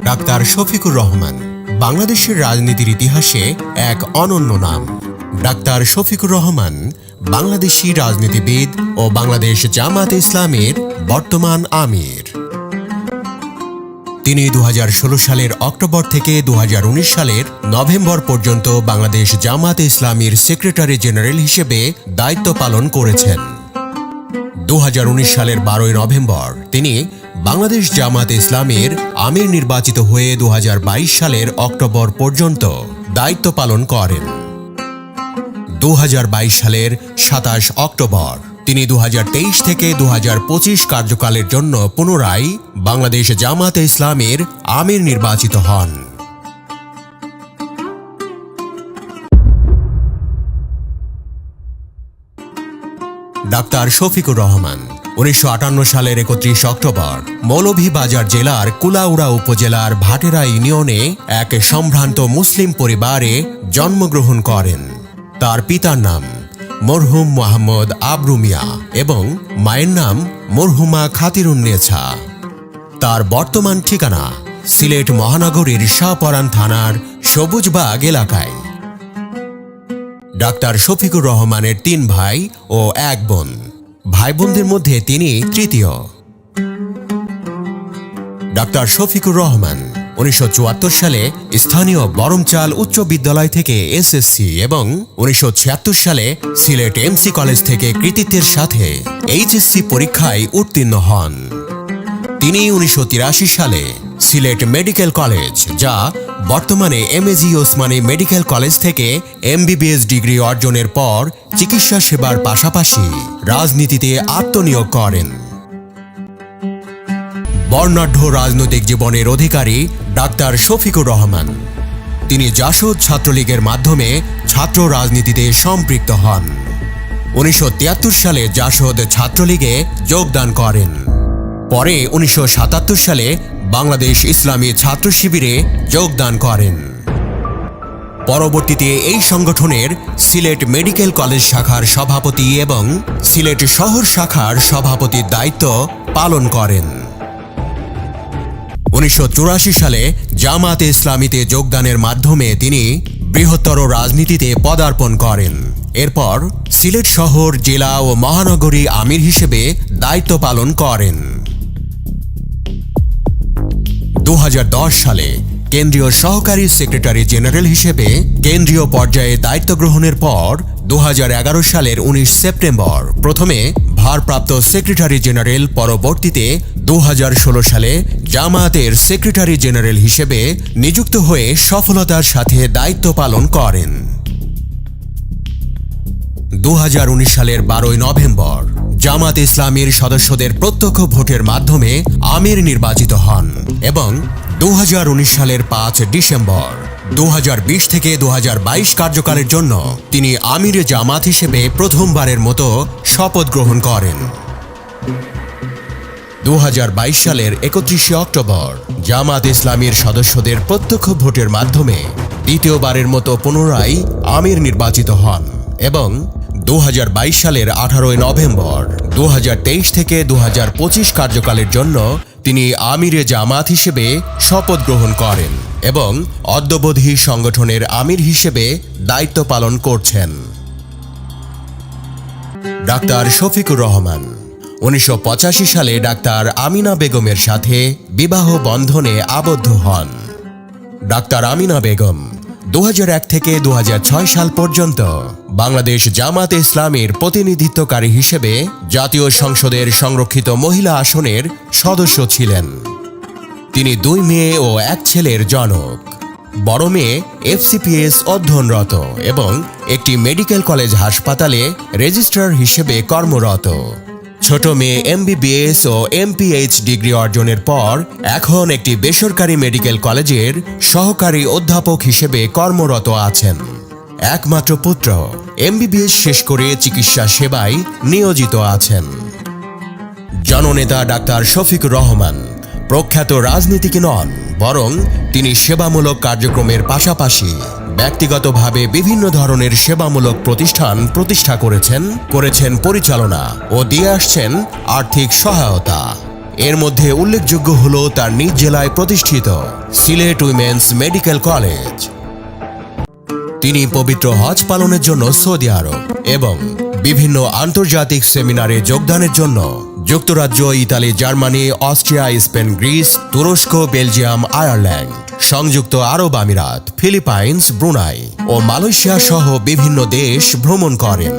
Doctor Shafiqur Rahman বাংলাদেশের রাজনীতির ইতিহাসে এক অনন্য নাম। ডাক্তার শফিকুর রহমান বাংলাদেশি রাজনীতিবিদ ও বাংলাদেশ জামায়াতে ইসলামীর বর্তমান আমির। তিনি 2016 সালের অক্টোবর থেকে 2019 সালের নভেম্বর পর্যন্ত বাংলাদেশ জামায়াতে ইসলামীর সেক্রেটারি জেনারেল হিসেবে দায়িত্ব পালন করেছেন। 2019 সালের 12 নভেম্বর তিনি বাংলাদেশ জামায়াতে ইসলামীর আমির নির্বাচিত হয়ে 2022 সালের অক্টোবর পর্যন্ত দায়িত্ব পালন করেন। 2022 সালের 27 অক্টোবর তিনি 2023 থেকে 2025 কার্যকালের জন্য পুনরায় বাংলাদেশ জামায়াতে ইসলামীর আমির নির্বাচিত হন। ডাক্তার শফিকুর রহমান 1958 সালের 31 অক্টোবর মৌলভীবাজার জেলার কুলাউড়া উপজেলার ভাটেরা ইউনিয়নে এক সম্ভ্রান্ত মুসলিম পরিবারে জন্মগ্রহণ করেন। তার পিতার নাম মরহুম মোহাম্মদ আবরু মিয়া এবং মায়ের নাম মরহুমা খাতিরুন্নেছা। তার বর্তমান ঠিকানা সিলেট মহানগরীর শাহপরান থানার সবুজবাগ এলাকায়। ডাক্তার শফিকুর রহমানের 3 ভাই ও 1 বোন। ভাই বোনদের মধ্যে তিনি তৃতীয়। ডাক্তার শফিকুর রহমান 1974 সালে স্থানীয় বরমচাল উচ্চ বিদ্যালয় থেকে এসএসসি এবং 1976 সালে সিলেট এমসি কলেজ থেকে কৃতিত্বের সাথে এইচএসসি পরীক্ষায় উত্তীর্ণ হন। তিনি 1983 সালে সিলেট মেডিকেল কলেজ, যা বর্তমানে এমএজি ওসমানী মেডিকেল কলেজ থেকে এমবিবিএস ডিগ্রি অর্জনের পর চিকিৎসা সেবার পাশাপাশি রাজনীতিতে আত্মনিয়োগ করেন। বর্ণাঢ্য রাজনৈতিক জীবনের অধিকারী ডাক্তার শফিকুর রহমান। তিনি জাসদ ছাত্রলীগের মাধ্যমে ছাত্র রাজনীতিতে সম্পৃক্ত হন। 1973 সালে জাসদ ছাত্রলীগে যোগদান করেন। পরে 1977 সালে বাংলাদেশ ইসলামী ছাত্র শিবিরে যোগদান করেন। পরবর্তীতে এই সংগঠনের সিলেট মেডিকেল কলেজ শাখার সভাপতি এবং সিলেট শহর শাখার সভাপতির দায়িত্ব পালন করেন। 1984 সালে জামায়াতে ইসলামীতে যোগদানের মাধ্যমে তিনি বৃহত্তর রাজনীতিতে পদার্পণ করেন। এরপর সিলেট শহর, জেলা ও মহানগরী আমির হিসেবে দায়িত্ব পালন করেন। 2010 সালে কেন্দ্রীয় সহকারী সেক্রেটারি জেনারেল হিসেবে কেন্দ্রীয় পর্যায়ে দায়িত্ব গ্রহণের পর 2011 সালের 19 সেপ্টেম্বর প্রথমে ভারপ্রাপ্ত সেক্রেটারি জেনারেল, পরবর্তীতে 2016 সালে জামায়াতের সেক্রেটারি জেনারেল হিসেবে নিযুক্ত হয়ে সফলতার সাথে দায়িত্ব পালন করেন। 2019 সালের 12 নভেম্বর জামায়াত ইসলামীর সদস্যদের প্রত্যক্ষ ভোটের মাধ্যমে আমির নির্বাচিত হন এবং 2019 সালের 5 ডিসেম্বর 2020 থেকে 2022 কার্যকালের জন্য তিনি আমিরে জামাত হিসেবে প্রথমবারের মতো শপথ গ্রহণ করেন। 2022 সালের 31 অক্টোবর জামায়াত ইসলামীর সদস্যদের প্রত্যক্ষ ভোটের মাধ্যমে দ্বিতীয়বারের মতো পুনরায় আমির নির্বাচিত হন এবং 2022 সালের 18 নভেম্বর 2023 থেকে 2025 কার্যকালের জন্য তিনি আমিরে জামাত হিসেবে শপথ গ্রহণ করেন এবং অদ্যাবধি সংগঠনের আমির হিসেবে দায়িত্ব পালন করছেন। ডাক্তার শফিকুর রহমান 1985 সালে ডাক্তার আমিনা বেগমের সাথে বিবাহ বন্ধনে আবদ্ধ হন। ডাক্তার আমিনা বেগম 2001 থেকে 2006 সাল পর্যন্ত বাংলাদেশ জামায়াতে ইসলামীর প্রতিনিধিত্বকারী হিসেবে জাতীয় সংসদের সংরক্ষিত মহিলা আসনের সদস্য ছিলেন। তিনি 2 মেয়ে ও 1 ছেলের জনক। বড় মেয়ে এফসিপিএস অধ্যয়নরত এবং একটি মেডিকেল কলেজ হাসপাতালে রেজিস্ট্রার হিসেবে কর্মরত। ছোট মেয়ে এমবিবিএস ও এমপিএইচ ডিগ্রি অর্জনের পর এখন একটি বেসরকারি মেডিকেল কলেজের সহকারী অধ্যাপক হিসেবে কর্মরত আছেন। একমাত্র পুত্র এমবিবিএস শেষ করে চিকিৎসা সেবায় নিয়োজিত আছেন। জননেতা ডাক্তার শফিকুর রহমান প্রখ্যাত রাজনীতিক নন, বরং তিনি সেবামূলক কার্যক্রমের পাশাপাশি ব্যক্তিগতভাবে বিভিন্ন ধরনের সেবামূলক প্রতিষ্ঠান প্রতিষ্ঠা করেছেন পরিচালনা ও দিয়ে আসছেন আর্থিক সহায়তা। এর মধ্যে উল্লেখযোগ্য হল তার নিজ জেলায় প্রতিষ্ঠিত সিলেট উইমেন্স মেডিকেল কলেজ। তিনি পবিত্র হজ পালনের জন্য সৌদি আরব এবং বিভিন্ন আন্তর্জাতিক সেমিনারে যোগদানের জন্য যুক্তরাজ্য, Italy, Germany, Austria, Spain, Greece, তুরস্ক, বেলজিয়াম, আয়ারল্যান্ড, সংযুক্ত আরব আমিরাত, ফিলিপাইন্স, ব্রুনাই ও মালয়েশিয়া সহ বিভিন্ন দেশ ভ্রমণ করেন।